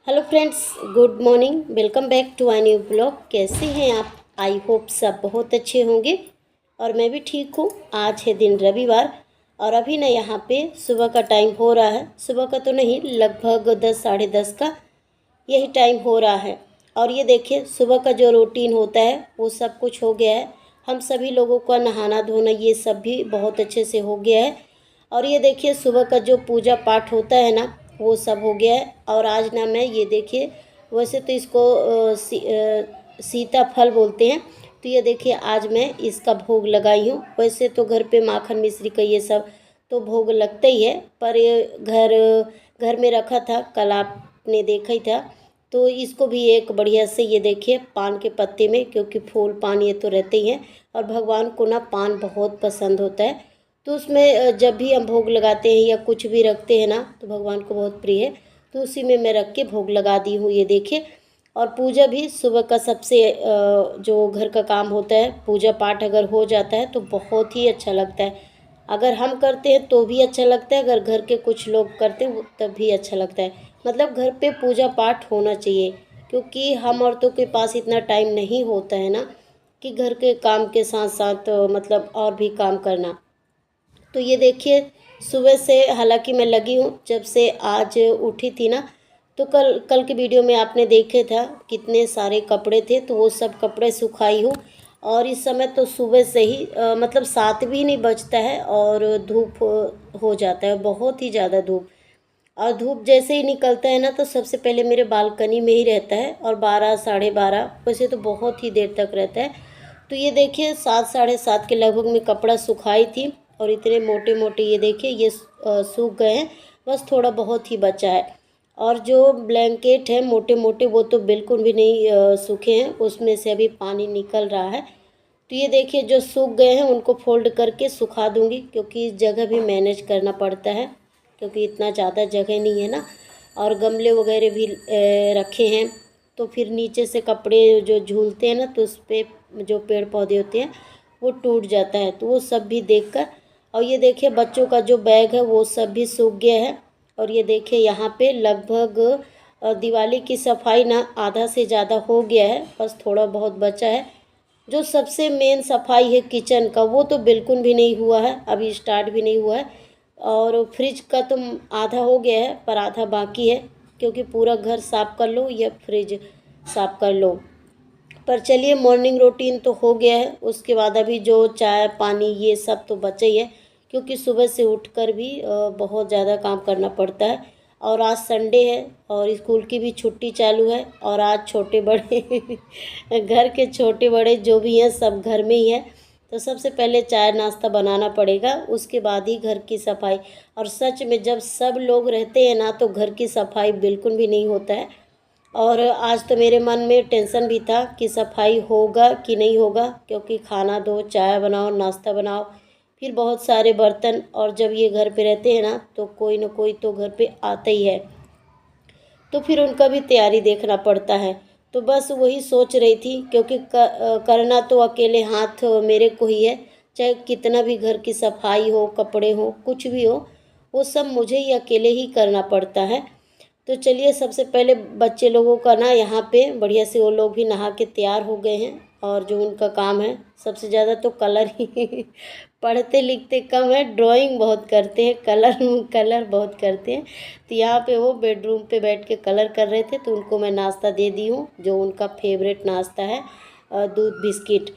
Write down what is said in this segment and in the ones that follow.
Hello friends, good morning. Welcome back to my new blog. कैसे हैं आप? I hope सब बहुत अच्छे होंगे और मैं भी ठीक हूँ। आज है दिन रविवार और अभी ना यहाँ पे सुबह का टाइम हो रहा है। सुबह का तो नहीं, लगभग 10 साढ़े 10 का यही टाइम हो रहा है। और ये देखिए, सुबह का जो रूटीन होता है वो सब कुछ हो गया है। हम सभी लोगों का नहाना धोना ये सब भी बहुत अच्छे से हो गया है। और ये देखिए, सुबह का जो पूजा पाठ होता है ना, वो सब हो गया है। और आज ना मैं ये देखिए, वैसे तो इसको सीताफल बोलते हैं। तो ये देखिए, आज मैं इसका भोग लगाई हूँ। वैसे तो घर पे माखन मिश्री का ये सब तो भोग लगता ही है, पर ये घर घर में रखा था, कल आपने देखा ही था। तो इसको भी एक बढ़िया से ये देखिए पान के पत्ते में, क्योंकि फूल पान ये तो रहते ही हैं और भगवान को ना पान बहुत पसंद होता है। तो उसमें जब भी हम भोग लगाते हैं या कुछ भी रखते हैं ना, तो भगवान को बहुत प्रिय है। तो उसी में मैं रख के भोग लगा दी हूँ, ये देखिए। और पूजा भी सुबह का सबसे जो घर का काम होता है, पूजा पाठ अगर हो जाता है तो बहुत ही अच्छा लगता है। अगर हम करते हैं तो भी अच्छा लगता है, अगर घर के कुछ लोग करते हैं तब भी अच्छा लगता है। मतलब घर पे पूजा पाठ होना चाहिए, क्योंकि हम औरतों के पास इतना टाइम नहीं होता है ना कि घर के काम के साथ साथ मतलब और भी काम करना। तो ये देखिए, सुबह से हालांकि मैं लगी हूँ, जब से आज उठी थी ना, तो कल कल की वीडियो में आपने देखे था कितने सारे कपड़े थे, तो वो सब कपड़े सुखाई हूँ। और इस समय तो सुबह से ही मतलब 7 भी नहीं बजता है और धूप हो जाता है, बहुत ही ज़्यादा धूप। और धूप जैसे ही निकलता है ना, तो सबसे पहले मेरे बालकनी में ही रहता है और 12 साढ़े 12 वैसे तो बहुत ही देर तक रहता है। तो ये देखिए, 7 साढ़े 7 के लगभग में कपड़ा सुखाई थी और इतने मोटे मोटे ये देखिए ये सूख गए हैं। बस थोड़ा बहुत ही बचा है। और जो ब्लैंकेट है मोटे मोटे, वो तो बिल्कुल भी नहीं सूखे हैं, उसमें से अभी पानी निकल रहा है। तो ये देखिए, जो सूख गए हैं उनको फोल्ड करके सुखा दूंगी, क्योंकि जगह भी मैनेज करना पड़ता है, क्योंकि इतना ज़्यादा जगह नहीं है ना। और गमले वगैरह भी रखे हैं, तो फिर नीचे से कपड़े जो झूलते हैं ना, तो उस पर जो पेड़ पौधे होते हैं वो टूट जाता है, तो वो सब भी देखकर। और ये देखिए, बच्चों का जो बैग है वो सब भी सूख गया है। और ये देखिए, यहाँ पे लगभग दिवाली की सफाई ना आधा से ज़्यादा हो गया है, बस थोड़ा बहुत बचा है। जो सबसे मेन सफाई है किचन का, वो तो बिल्कुल भी नहीं हुआ है, अभी स्टार्ट भी नहीं हुआ है। और फ्रिज का तो आधा हो गया है, पर आधा बाकी है, क्योंकि पूरा घर साफ़ कर लो या फ्रिज साफ़ कर लो। पर चलिए, मॉर्निंग रूटीन तो हो गया है, उसके बाद अभी जो चाय पानी ये सब तो बचा ही है, क्योंकि सुबह से उठकर भी बहुत ज़्यादा काम करना पड़ता है। और आज संडे है और स्कूल की भी छुट्टी चालू है, और आज छोटे बड़े घर के छोटे बड़े जो भी हैं सब घर में ही है। तो सबसे पहले चाय नाश्ता बनाना पड़ेगा, उसके बाद ही घर की सफाई। और सच में जब सब लोग रहते हैं ना, तो घर की सफाई बिल्कुल भी नहीं होता है। और आज तो मेरे मन में टेंशन भी था कि सफाई होगा कि नहीं होगा, क्योंकि खाना दो, चाय बनाओ, नाश्ता बनाओ, फिर बहुत सारे बर्तन। और जब ये घर पे रहते हैं ना, तो कोई ना कोई तो घर पे आता ही है, तो फिर उनका भी तैयारी देखना पड़ता है। तो बस वही सोच रही थी, क्योंकि करना तो अकेले हाथ मेरे को ही है। चाहे कितना भी घर की सफाई हो, कपड़े हो, कुछ भी हो, वो सब मुझे ही अकेले ही करना पड़ता है। तो चलिए, सबसे पहले बच्चे लोगों का ना यहाँ पे बढ़िया से वो लोग भी नहा के तैयार हो गए हैं। और जो उनका काम है सबसे ज़्यादा तो कलर ही पढ़ते लिखते कम है, ड्राइंग बहुत करते हैं, कलर कलर बहुत करते हैं। तो यहाँ पे वो बेडरूम पे बैठ के कलर कर रहे थे, तो उनको मैं नाश्ता दे दी हूँ, जो उनका फेवरेट नाश्ता है, दूध बिस्किट।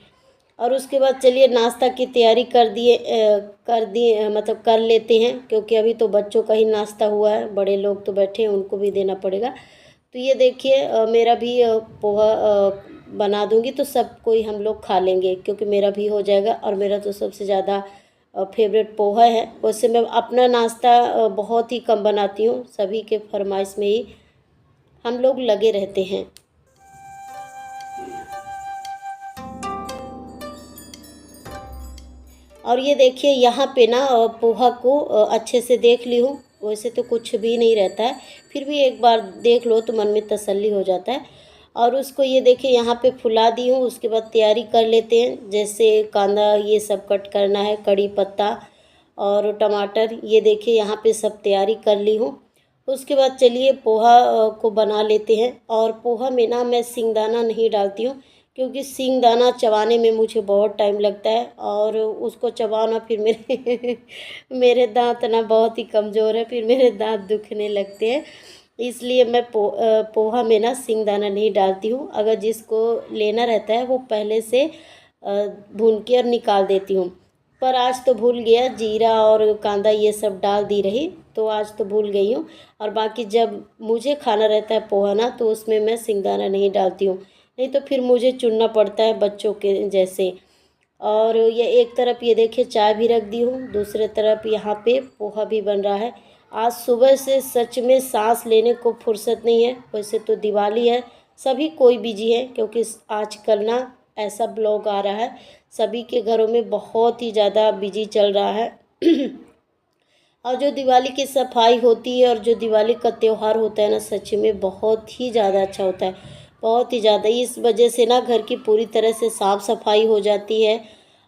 और उसके बाद चलिए, नाश्ता की तैयारी कर दिए मतलब कर लेते हैं, क्योंकि अभी तो बच्चों का ही नाश्ता हुआ है, बड़े लोग तो बैठे हैं, उनको भी देना पड़ेगा। तो ये देखिए, मेरा भी पोहा बना दूंगी, तो सब कोई हम लोग खा लेंगे, क्योंकि मेरा भी हो जाएगा। और मेरा तो सबसे ज़्यादा फेवरेट पोहा है। वैसे मैं अपना नाश्ता बहुत ही कम बनाती हूँ, सभी के फरमाइश में ही हम लोग लगे रहते हैं। और ये देखिए, यहाँ पे ना पोहा को अच्छे से देख ली हूँ। वैसे तो कुछ भी नहीं रहता है, फिर भी एक बार देख लो तो मन में तसल्ली हो जाता है। और उसको ये देखिए, यहाँ पे फुला दी हूँ। उसके बाद तैयारी कर लेते हैं, जैसे कांदा ये सब कट करना है, कड़ी पत्ता और टमाटर, ये देखिए यहाँ पे सब तैयारी कर ली हूँ। उसके बाद चलिए पोहा को बना लेते हैं। और पोहा में ना मैं सींगदाना नहीं डालती हूँ, क्योंकि सींगदाना चबाने में मुझे बहुत टाइम लगता है और उसको चबाना फिर मेरे मेरे दांत ना बहुत ही कमज़ोर है, फिर मेरे दांत दुखने लगते हैं। इसलिए मैं पोहा में ना सींगदाना नहीं डालती हूँ। अगर जिसको लेना रहता है वो पहले से भून के और निकाल देती हूँ। पर आज तो भूल गया, जीरा और कांदा ये सब डाल दी रही, तो आज तो भूल गई हूँ। और बाकी जब मुझे खाना रहता है पोहा ना, तो उसमें मैं सिंगदाना नहीं डालती हूँ, नहीं तो फिर मुझे चुनना पड़ता है बच्चों के जैसे। और ये एक तरफ ये देखिए चाय भी रख दी हूँ, दूसरे तरफ यहाँ पे पोहा भी बन रहा है। आज सुबह से सच में सांस लेने को फुर्सत नहीं है। वैसे तो दिवाली है, सभी कोई बिजी है, क्योंकि आजकल ना ऐसा ब्लॉग आ रहा है, सभी के घरों में बहुत ही ज़्यादा बिजी चल रहा है। और जो दिवाली की सफाई होती है और जो दिवाली का त्यौहार होता है ना, सच में बहुत ही ज़्यादा अच्छा होता है, बहुत ही ज़्यादा। इस वजह से ना घर की पूरी तरह से साफ़ सफाई हो जाती है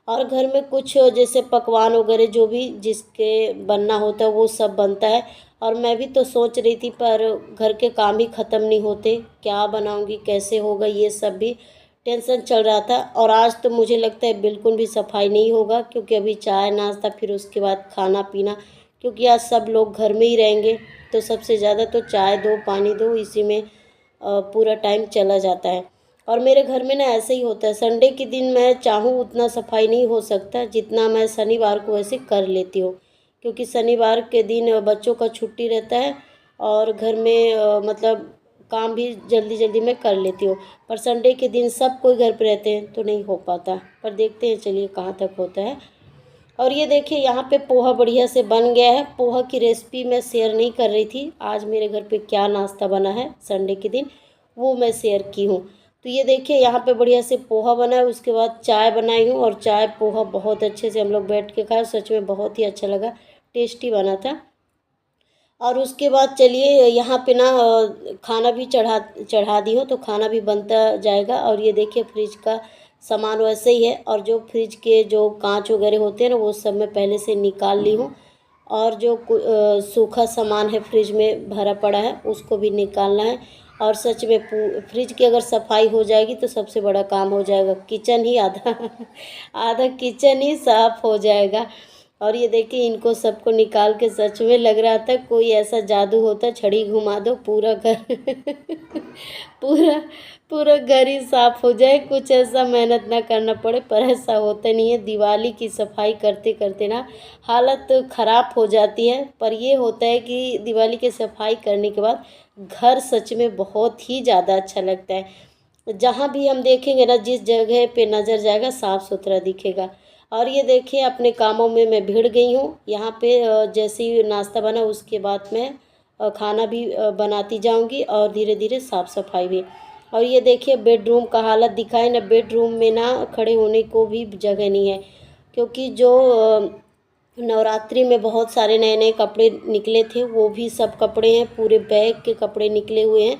और घर में कुछ जैसे पकवान वगैरह जो भी जिसके बनना होता है वो सब बनता है। और मैं भी तो सोच रही थी, पर घर के काम ही ख़त्म नहीं होते, क्या बनाऊंगी कैसे होगा ये सब भी टेंशन चल रहा था। और आज तो मुझे लगता है बिल्कुल भी सफाई नहीं होगा, क्योंकि अभी चाय नाश्ता फिर उसके बाद खाना पीना, क्योंकि आज सब लोग घर में ही रहेंगे, तो सबसे ज़्यादा तो चाय दो पानी दो इसी में पूरा टाइम चला जाता है। और मेरे घर में ना ऐसे ही होता है, संडे के दिन मैं चाहूँ उतना सफाई नहीं हो सकता जितना मैं शनिवार को ऐसे कर लेती हूँ, क्योंकि शनिवार के दिन बच्चों का छुट्टी रहता है और घर में मतलब काम भी जल्दी जल्दी मैं कर लेती हूँ। पर संडे के दिन सब कोई घर पे रहते हैं तो नहीं हो पाता, पर देखते हैं चलिए कहाँ तक होता है। और ये देखिए यहाँ पे पोहा बढ़िया से बन गया है। पोहा की रेसिपी मैं शेयर नहीं कर रही थी, आज मेरे घर पे क्या नाश्ता बना है संडे के दिन वो मैं शेयर की हूँ। तो ये देखिए यहाँ पे बढ़िया से पोहा बना है, उसके बाद चाय बनाई हूँ और चाय पोहा बहुत अच्छे से हम लोग बैठ के खाए, सच में बहुत ही अच्छा लगा, टेस्टी बना था। और उसके बाद चलिए यहाँ पे ना खाना भी चढ़ा चढ़ा दी हूँ, तो खाना भी बनता जाएगा। और ये देखिए फ्रिज का सामान वैसे ही है, और जो फ्रिज के जो कांच वगैरह होते हैं ना वो सब मैं पहले से निकाल ली हूँ। और जो सूखा सामान है फ्रिज में भरा पड़ा है उसको भी निकालना है। और सच में फ्रिज की अगर सफाई हो जाएगी तो सबसे बड़ा काम हो जाएगा, किचन ही आधा आधा किचन ही साफ हो जाएगा। और ये देखिए इनको सबको निकाल के सच में लग रहा था कोई ऐसा जादू होता, छड़ी घुमा दो पूरा घर पूरा पूरा घर ही साफ हो जाए, कुछ ऐसा मेहनत ना करना पड़े। पर ऐसा होता नहीं है, दिवाली की सफाई करते करते ना हालत ख़राब हो जाती है। पर ये होता है कि दिवाली की सफाई करने के बाद घर सच में बहुत ही ज़्यादा अच्छा लगता है। जहाँ भी हम देखेंगे ना, जिस जगह पे नज़र जाएगा साफ़ सुथरा दिखेगा। और ये देखिए अपने कामों में मैं भिड़ गई हूँ। यहाँ पे जैसे ही नाश्ता बना उसके बाद मैं खाना भी बनाती जाऊँगी और धीरे धीरे साफ़ सफाई भी। और ये देखिए बेडरूम का हालत दिखाए ना, बेडरूम में ना खड़े होने को भी जगह नहीं है, क्योंकि जो नवरात्रि में बहुत सारे नए नए कपड़े निकले थे वो भी सब कपड़े हैं, पूरे बैग के कपड़े निकले हुए हैं।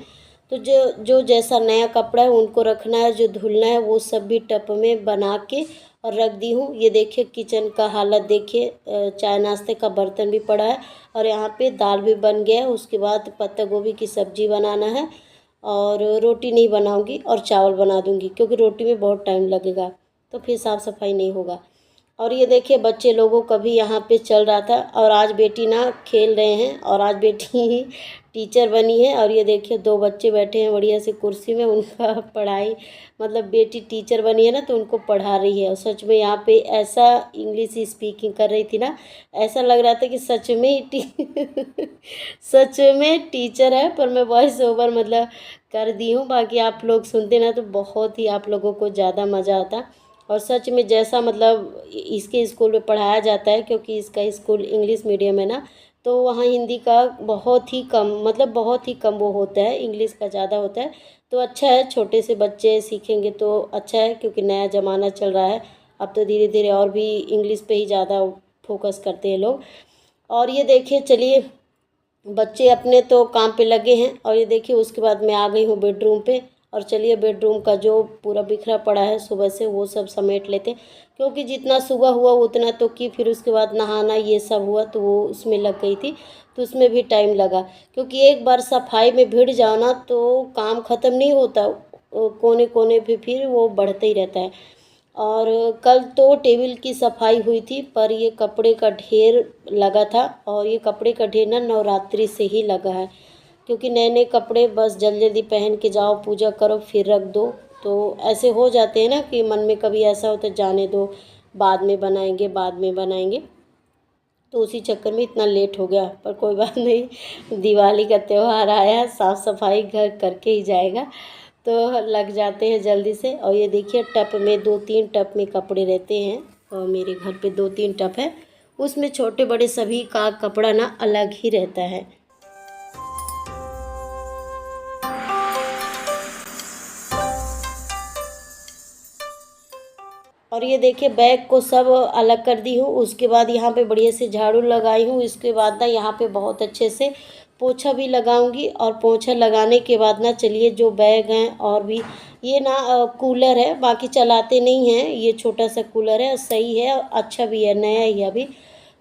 तो जो जो जैसा नया कपड़ा है उनको रखना है, जो धुलना है वो सब भी टब में बना के और रख दी हूँ। ये देखिए किचन का हालत देखिए, चाय नाश्ते का बर्तन भी पड़ा है और यहाँ पे दाल भी बन गया है। उसके बाद पत्ता गोभी की सब्ज़ी बनाना है और रोटी नहीं बनाऊँगी और चावल बना दूँगी, क्योंकि रोटी में बहुत टाइम लगेगा तो फिर साफ़ सफाई नहीं होगा। और ये देखिए बच्चे लोगों का भी यहाँ पे चल रहा था, और आज बेटी ना खेल रहे हैं और आज बेटी टीचर बनी है। और ये देखिए दो बच्चे बैठे हैं बढ़िया से कुर्सी में, उनका पढ़ाई मतलब बेटी टीचर बनी है ना तो उनको पढ़ा रही है। और सच में यहाँ पे ऐसा इंग्लिश स्पीकिंग कर रही थी ना, ऐसा लग रहा था कि सच में ही सच में टीचर है। पर मैं वॉइस ओवर मतलब कर दी हूँ, बाकी आप लोग सुनते ना तो बहुत ही आप लोगों को ज़्यादा मज़ा आता। और सच में जैसा मतलब इसके स्कूल में पढ़ाया जाता है, क्योंकि इसका स्कूल इंग्लिश मीडियम है ना, तो वहाँ हिंदी का बहुत ही कम मतलब बहुत ही कम वो होता है, इंग्लिश का ज़्यादा होता है। तो अच्छा है, छोटे से बच्चे सीखेंगे तो अच्छा है, क्योंकि नया ज़माना चल रहा है। अब तो धीरे धीरे और भी इंग्लिश पे ही ज़्यादा फोकस करते हैं लोग। और ये देखिए चलिए बच्चे अपने तो काम पे लगे हैं। और ये देखिए उसके बाद मैं आ गई हूँ बेडरूम पे, और चलिए बेडरूम का जो पूरा बिखरा पड़ा है सुबह से वो सब समेट लेते हैं, क्योंकि जितना सुबह हुआ उतना तो की, फिर उसके बाद नहाना ये सब हुआ तो वो उसमें लग गई थी, तो उसमें भी टाइम लगा। क्योंकि एक बार सफाई में भिड़ जाओ ना तो काम ख़त्म नहीं होता, कोने कोने पे फिर वो बढ़ते ही रहता है। और कल तो टेबल की सफाई हुई थी, पर ये कपड़े का ढेर लगा था, और ये कपड़े का ढेर ना नवरात्रि से ही लगा है, क्योंकि नए नए कपड़े बस जल्दी जल्दी पहन के जाओ, पूजा करो, फिर रख दो, तो ऐसे हो जाते हैं ना कि मन में कभी ऐसा होता है जाने दो, बाद में बनाएंगे बाद में बनाएंगे, तो उसी चक्कर में इतना लेट हो गया। पर कोई बात नहीं, दिवाली का त्यौहार आया, साफ़ सफाई घर करके ही जाएगा, तो लग जाते हैं जल्दी से। और ये देखिए टप में 2-3 टप में कपड़े रहते हैं, और मेरे घर पे 2-3 टप है, उसमें छोटे बड़े सभी का कपड़ा ना अलग ही रहता है। और ये देखिए बैग को सब अलग कर दी हूँ, उसके बाद यहाँ पे बढ़िया से झाड़ू लगाई हूँ, इसके बाद ना यहाँ पे बहुत अच्छे से पोछा भी लगाऊंगी। और पोछा लगाने के बाद ना चलिए जो बैग हैं, और भी ये ना कूलर है, बाकी चलाते नहीं हैं, ये छोटा सा कूलर है, सही है, अच्छा भी है, नया ही अभी,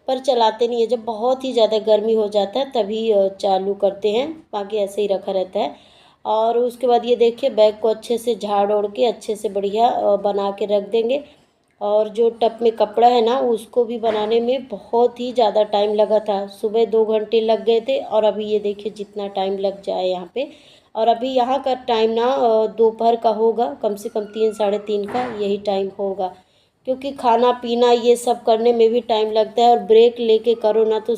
पर चलाते नहीं है, जब बहुत ही ज़्यादा गर्मी हो जाता है तभी चालू करते हैं, बाकी ऐसे ही रखा रहता है। और उसके बाद ये देखिए बैग को अच्छे से झाड़ ओढ़ के अच्छे से बढ़िया बना के रख देंगे। और जो टब में कपड़ा है ना उसको भी बनाने में बहुत ही ज़्यादा टाइम लगा था, सुबह 2 घंटे लग गए थे, और अभी ये देखिए जितना टाइम लग जाए यहाँ पे। और अभी यहाँ का टाइम ना दोपहर का होगा, कम से कम 3-3:30 का यही टाइम होगा, क्योंकि खाना पीना ये सब करने में भी टाइम लगता है, और ब्रेक लेके करो ना तो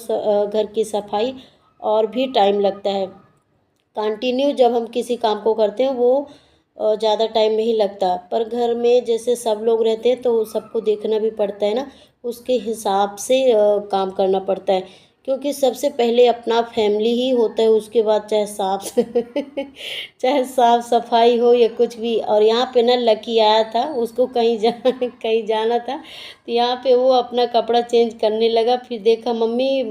घर की सफाई और भी टाइम लगता है। कंटिन्यू जब हम किसी काम को करते हैं वो ज़्यादा टाइम नहीं लगता, पर घर में जैसे सब लोग रहते हैं तो सबको देखना भी पड़ता है ना, उसके हिसाब से काम करना पड़ता है, क्योंकि सबसे पहले अपना फैमिली ही होता है, उसके बाद चाहे साफ चाहे साफ सफाई हो या कुछ भी। और यहाँ पे ना लकी आया था, उसको कहीं जाना था, तो यहाँ पे वो अपना कपड़ा चेंज करने लगा, फिर देखा मम्मी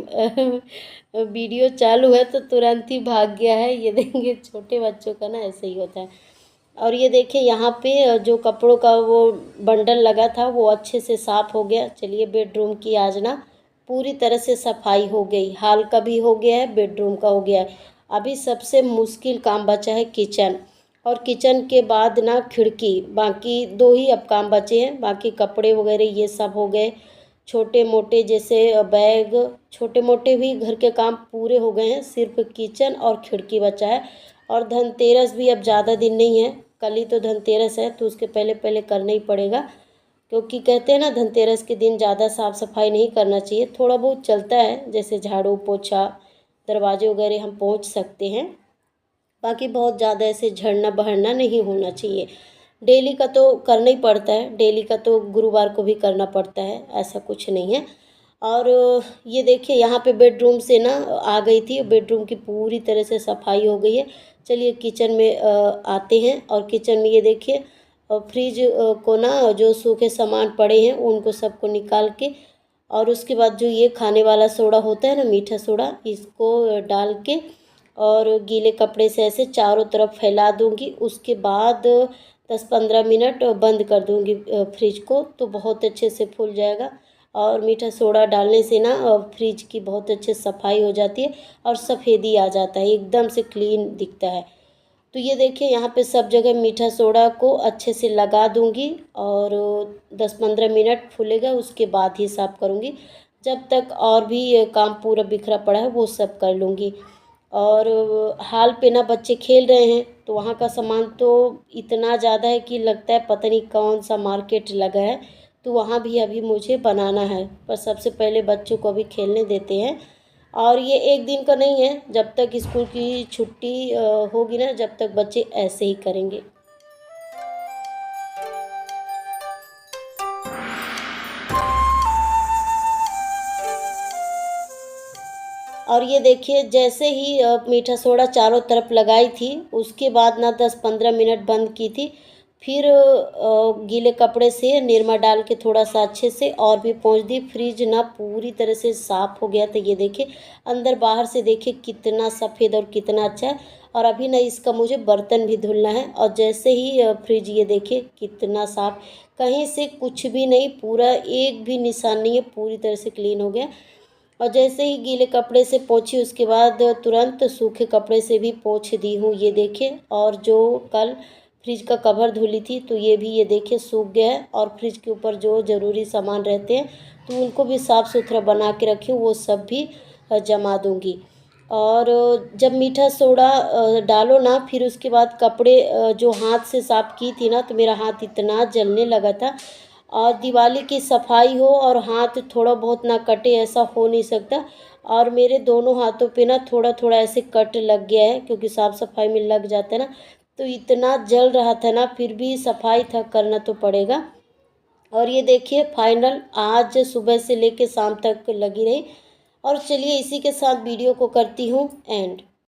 वीडियो चालू है तो तुरंत ही भाग गया है। ये देंगे छोटे बच्चों का ना ऐसे ही होता है। और ये देखिए यहाँ पे जो कपड़ों का वो बंडल लगा था वो अच्छे से साफ़ हो गया। चलिए बेडरूम की आज ना पूरी तरह से सफाई हो गई, हॉल का भी हो गया है, बेडरूम का हो गया है। अभी सबसे मुश्किल काम बचा है किचन, और किचन के बाद ना खिड़की, बाकी दो ही अब काम बचे हैं, बाकी कपड़े वगैरह ये सब हो गए। छोटे मोटे जैसे बैग, छोटे मोटे भी घर के काम पूरे हो गए हैं, सिर्फ किचन और खिड़की बचा है। और धनतेरस भी अब ज़्यादा दिन नहीं है, कल ही तो धनतेरस है, तो उसके पहले पहले करना ही पड़ेगा, क्योंकि कहते हैं ना धनतेरस के दिन ज़्यादा साफ़ सफाई नहीं करना चाहिए, थोड़ा बहुत चलता है, जैसे झाड़ू पोछा दरवाजे वगैरह हम पोंछ सकते हैं, बाकी बहुत ज़्यादा ऐसे झड़ना बहरना नहीं होना चाहिए। डेली का तो करना ही पड़ता है, डेली का तो गुरुवार को भी करना पड़ता है, ऐसा कुछ नहीं है। और ये देखिए यहाँ पे बेडरूम से ना आ गई थी, बेडरूम की पूरी तरह से सफाई हो गई है। चलिए किचन में आते हैं, और किचन में ये देखिए फ्रिज को ना जो सूखे सामान पड़े हैं उनको सबको निकाल के, और उसके बाद जो ये खाने वाला सोडा होता है ना, मीठा सोडा, इसको डाल के और गीले कपड़े से ऐसे चारों तरफ फैला दूंगी। उसके बाद 10-15 मिनट बंद कर दूंगी फ्रिज को, तो बहुत अच्छे से फूल जाएगा। और मीठा सोडा डालने से ना फ्रिज की बहुत अच्छे सफाई हो जाती है, और सफ़ेदी आ जाता है, एकदम से क्लीन दिखता है। तो ये देखिए यहाँ पे सब जगह मीठा सोडा को अच्छे से लगा दूंगी, और 10-15 मिनट फूलेगा, उसके बाद ही साफ़ करूँगी। जब तक और भी ये काम पूरा बिखरा पड़ा है वो सब कर लूँगी। और हाल पे ना बच्चे खेल रहे हैं, तो वहाँ का सामान तो इतना ज़्यादा है कि लगता है पता नहीं कौन सा मार्केट लगा है, तो वहाँ भी अभी मुझे बनाना है, पर सबसे पहले बच्चों को अभी खेलने देते हैं। और ये एक दिन का नहीं है, जब तक स्कूल की छुट्टी होगी ना, जब तक बच्चे ऐसे ही करेंगे। और ये देखिए जैसे ही मीठा सोडा चारों तरफ लगाई थी, उसके बाद ना 10-15 मिनट बंद की थी, फिर गीले कपड़े से निरमा डाल के थोड़ा सा अच्छे से और भी पोंछ दी। फ्रिज ना पूरी तरह से साफ़ हो गया था, ये देखिए अंदर बाहर से देखिए कितना सफ़ेद और कितना अच्छा है। और अभी ना इसका मुझे बर्तन भी धुलना है। और जैसे ही फ्रिज ये देखिए कितना साफ़, कहीं से कुछ भी नहीं, पूरा एक भी निशान नहीं है, पूरी तरह से क्लीन हो गया। और जैसे ही गीले कपड़े से पोंछी उसके बाद तुरंत सूखे कपड़े से भी पोंछ दी हूँ, ये देखिए। और जो कल फ्रिज का कवर धुली थी तो ये भी ये देखिए सूख गया है। और फ्रिज के ऊपर जो ज़रूरी सामान रहते हैं तो उनको भी साफ़ सुथरा बना के रखी हूँ, वो सब भी जमा दूँगी। और जब मीठा सोडा डालो ना, फिर उसके बाद कपड़े जो हाथ से साफ़ की थी ना, तो मेरा हाथ इतना जलने लगा था। और दिवाली की सफाई हो और हाथ थोड़ा बहुत ना कटे, ऐसा हो नहीं सकता। और मेरे दोनों हाथों पे ना थोड़ा थोड़ा ऐसे कट लग गया है, क्योंकि साफ़ सफाई में लग जाता है ना। तो इतना जल रहा था ना, फिर भी सफाई था, करना तो पड़ेगा। और ये देखिए फाइनल आज सुबह से लेके शाम तक लगी रही। और चलिए इसी के साथ वीडियो को करती हूँ एंड।